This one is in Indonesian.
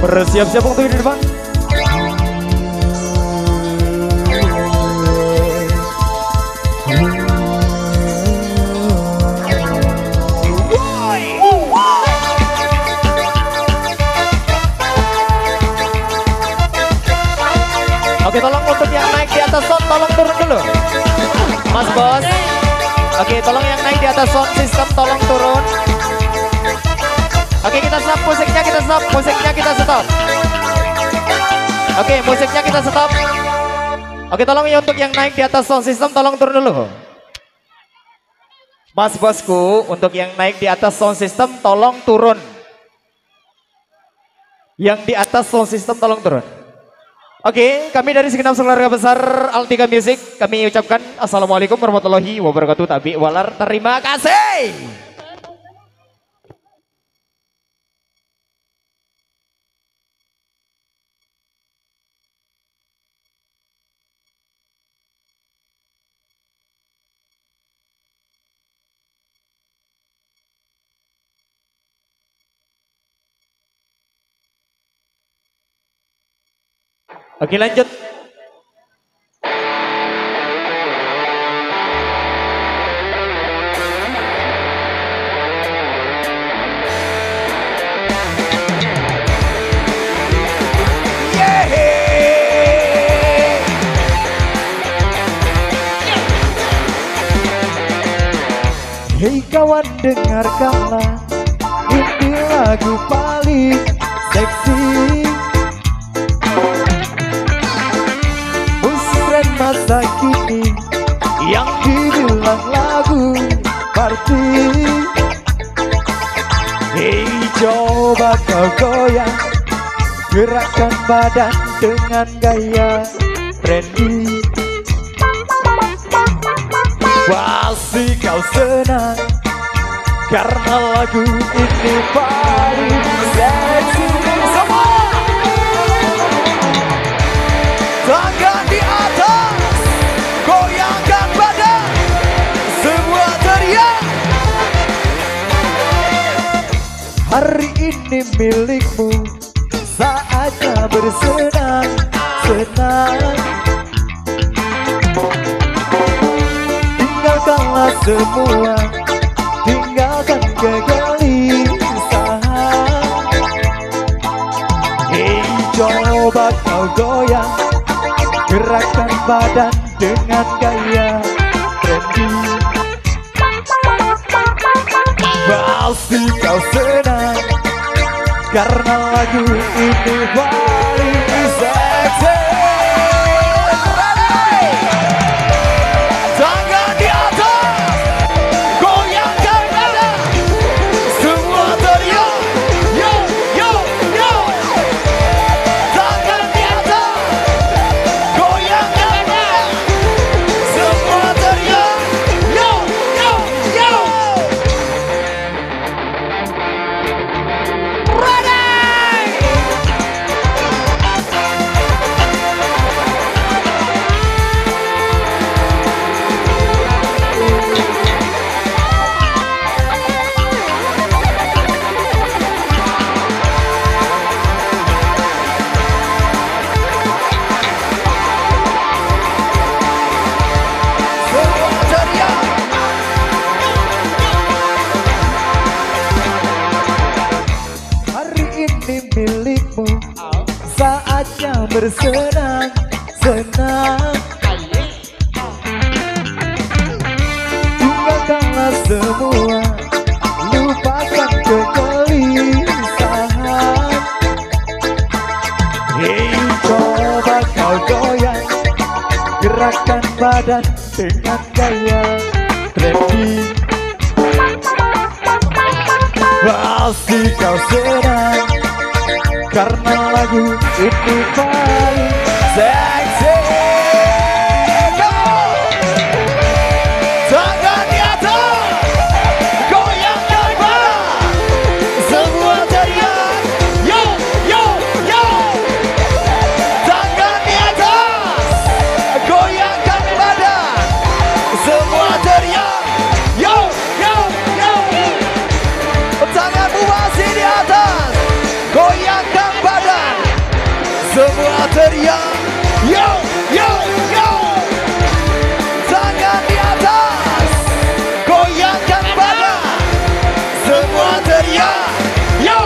Bersiap-siap untuk di depan. Oke, tolong untuk yang naik di atas sound tolong turun dulu, Mas Bos. Oke, tolong yang naik di atas sound system tolong turun. Oke, kita stop musiknya, kita stop musiknya, kita stop. Oke, musiknya kita stop. Oke, tolong ya untuk yang naik di atas sound system tolong turun dulu. Mas Bosku, untuk yang naik di atas sound system tolong turun. Yang di atas sound system tolong turun. Oke, kami dari segenap keluarga besar Altika Music, kami ucapkan Assalamualaikum warahmatullahi wabarakatuh. Tabi walar, terima kasih. Oke, lanjut. Hei kawan, dengarkanlah, ini lagu paling seksi masa kini yang dibilang lagu party. Hei, coba kau goyang, gerakkan badan dengan gaya trendy. Pasti kau senang karena lagu ini paling seksi. Semua tangan di atas, goyangkan badan, semua teriak. Hari ini milikmu, saatnya bersenang-senang. Tinggalkanlah semua, tinggalkan kegelisahan. Hei, coba kau goyang, gerakkan badan dengan gaya trendy. Pasti kau senang karena lagu ini paling seksi. Tangan di atas, goyangkan badan, semua teriak. Yo, yo, yo. Tangan di atas, goyangkan badan, semua teriak. Yo, yo, yo. Milikmu, saatnya bersenang-senang. Tinggalkanlah semua, lupakan kegelisahan. Hei, coba kau goyang, gerakkan badan dengan gaya trendy. Pasti kau senang karena lagu ini paling seksi. Tangan di atas, goyangkan badan, semua teriak. Yo, yo, yo. Tangan di atas, goyangkan badan, semua teriak. Yo, yo, yo. Tanganmu masih di atas, goyangkan badan. teriak. Yo, yo, yo. Tangan di atas, goyangkan badan. Semua teriak. Yo,